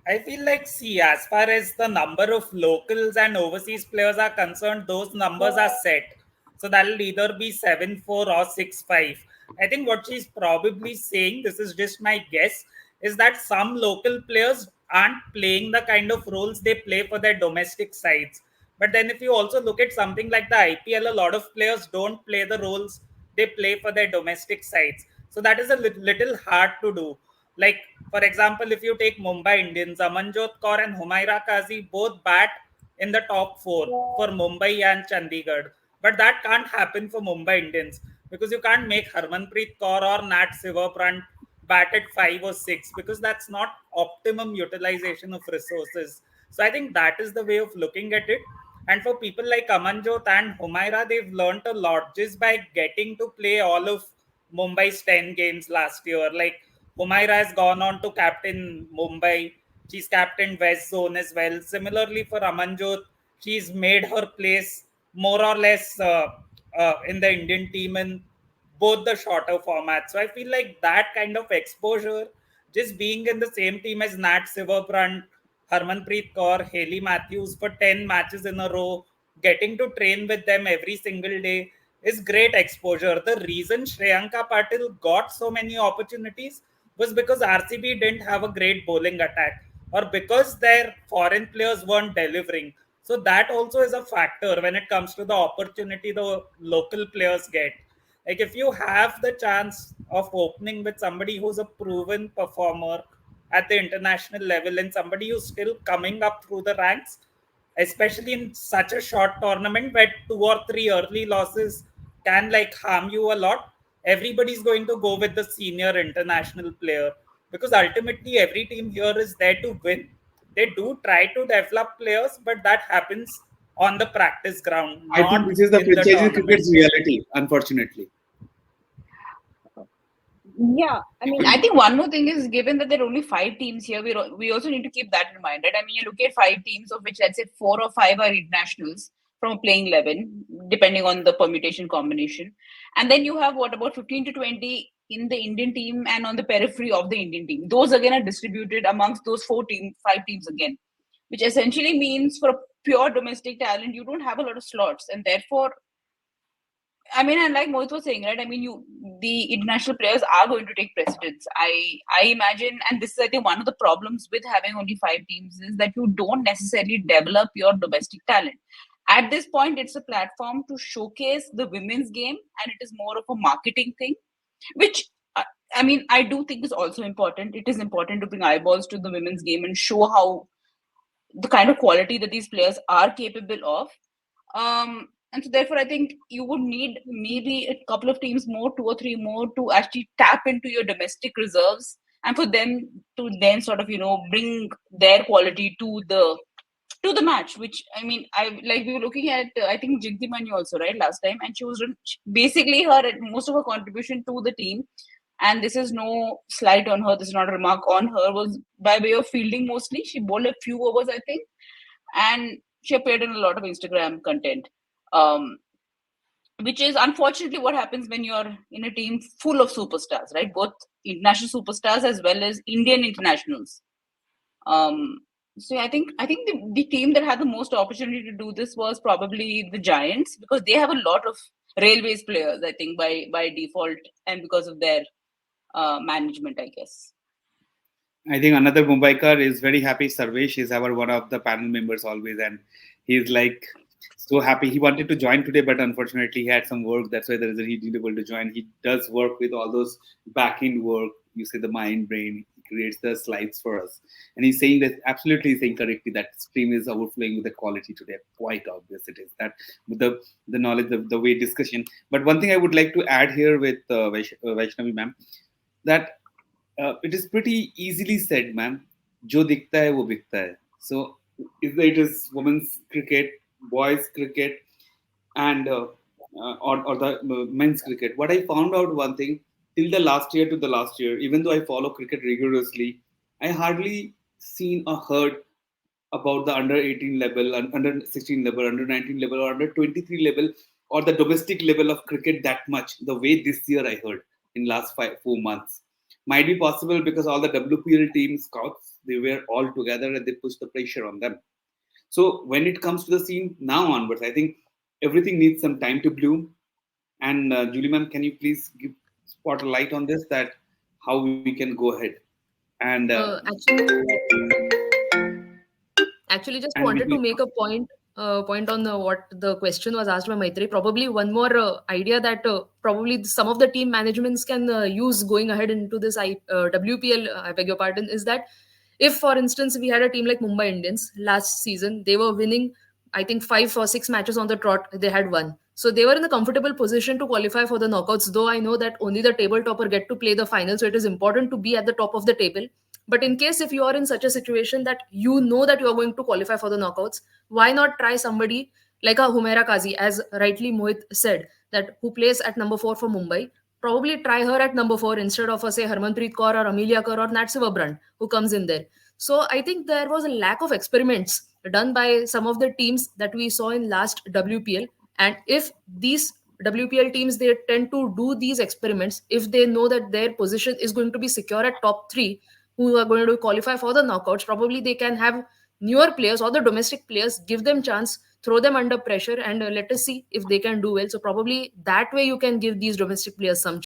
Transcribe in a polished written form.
I feel like, see, as far as the number of locals and overseas players are concerned, those numbers are set. So that'll either be 7-4 or 6-5. I think what she's probably saying, this is just my guess, is that some local players aren't playing the kind of roles they play for their domestic sides. But then, if you also look at something like the IPL, a lot of players don't play the roles they play for their domestic sides. So that is a little hard to do. Like, for example, if you take Mumbai Indians, Amanjot Kaur and Humaira Kazi both bat in the top four for Mumbai and Chandigarh. But that can't happen for Mumbai Indians because you can't make Harmanpreet Kaur or Nat Silverfront bat at 5 or 6 because that's not optimum utilization of resources. So I think that is the way of looking at it. And for people like Amanjot and Humaira, they've learned a lot just by getting to play all of Mumbai's 10 games last year. Like Humaira has gone on to captain Mumbai. She's captained West Zone as well. Similarly for Amanjot, she's made her place more or less in the Indian team in both the shorter formats. So I feel like that kind of exposure, just being in the same team as Nat Silverfront, Harmanpreet Kaur, Haley Matthews for 10 matches in a row, getting to train with them every single day is great exposure. The reason Shreyanka Patil got so many opportunities was because RCB didn't have a great bowling attack or because their foreign players weren't delivering. So that also is a factor when it comes to the opportunity the local players get. Like if you have the chance of opening with somebody who's a proven performer at the international level and somebody who's still coming up through the ranks, especially in such a short tournament where 2 or 3 early losses can like harm you a lot, everybody's going to go with the senior international player because ultimately every team here is there to win. They do try to develop players, but that happens on the practice ground, I think not this is the in the franchise tournament. cricket's reality, unfortunately. Yeah, I mean, I think one more thing is given that there are only 5 teams here, we also need to keep that in mind, right? I mean, you look at 5 teams, of which let's say 4 or 5 are internationals from a playing 11, depending on the permutation combination. And then you have what about 15 to 20 in the Indian team and on the periphery of the Indian team. Those again are distributed amongst those 5 teams again, which essentially means for a pure domestic talent, you don't have a lot of slots. And therefore, I mean, and like Mohit was saying, right? I mean, the international players are going to take precedence. I imagine, and this is I think one of the problems with having only 5 teams is that you don't necessarily develop your domestic talent. At this point, it's a platform to showcase the women's game, and it is more of a marketing thing, which I mean, I do think is also important. It is important to bring eyeballs to the women's game and show how the kind of quality that these players are capable of. And so therefore, I think you would need maybe a couple of teams more, 2 or 3 more, to actually tap into your domestic reserves and for them to then sort of bring their quality to the match. Which I mean, I like we were looking at I think Jinti Manu also right last time, and she was basically her most of her contribution to the team. And this is no slight on her. This is not a remark on her. Was by way of fielding mostly. She bowled a few overs, I think, and she appeared in a lot of Instagram content, um, which is unfortunately what happens when you're in a team full of superstars, right? Both international superstars as well as Indian internationals. Um, so I think the team that had the most opportunity to do this was probably the Giants because they have a lot of railways players. I think by default and because of their management, I guess. I think another Mumbaikar is very happy. Sarvesh is our one of the panel members always, and he's like so happy. He wanted to join today, but unfortunately he had some work. That's why he didn't able to join. He does work with all those back end work. You say the mind brain. He creates the slides for us, and he's saying that absolutely he's saying correctly that stream is overflowing with the quality today. Quite obvious it is that with the knowledge, the way discussion. But one thing I would like to add here with Vaishnavi ma'am that it is pretty easily said, ma'am. जो दिखता है वो बिकता है. So if it is women's cricket, boys cricket, and or the men's cricket, what I found out one thing till the last year to the last year, even though I follow cricket rigorously, I hardly seen or heard about the under 18 level, under 16 level, under 19 level, or under 23 level, or the domestic level of cricket that much. The way this year I heard in last 4 months might be possible because all the WPL team scouts, they were all together and they pushed the pressure on them. So when it comes to the scene now onwards, I think everything needs some time to bloom. And Julie ma'am, can you please give spot a light on this, that how we can go ahead and Actually, actually, just and wanted to maybe make a point on what the question was asked by Maitri. Probably one more idea that probably some of the team managements can use going ahead into this WPL. I beg your pardon. Is that if, for instance, we had a team like Mumbai Indians last season, they were winning, I think 5 or 6 matches on the trot. They had won, so they were in a comfortable position to qualify for the knockouts. Though I know that only the table topper get to play the final, so it is important to be at the top of the table. But in case if you are in such a situation that you know that you are going to qualify for the knockouts, why not try somebody like a Humaira Kazi, as rightly Mohit said, that who plays at number 4 for Mumbai? Probably try her at number 4 instead of, say, Harmanpreet Kaur or Amelia Kaur or Nat Brand, who comes in there. So I think there was a lack of experiments done by some of the teams that we saw in last WPL. And if these WPL teams, they tend to do these experiments, if they know that their position is going to be secure at top 3, who are going to qualify for the knockouts, probably they can have newer players or the domestic players, give them chance, throw them under pressure, and let us see if they can do well. So probably that way you can give these domestic players some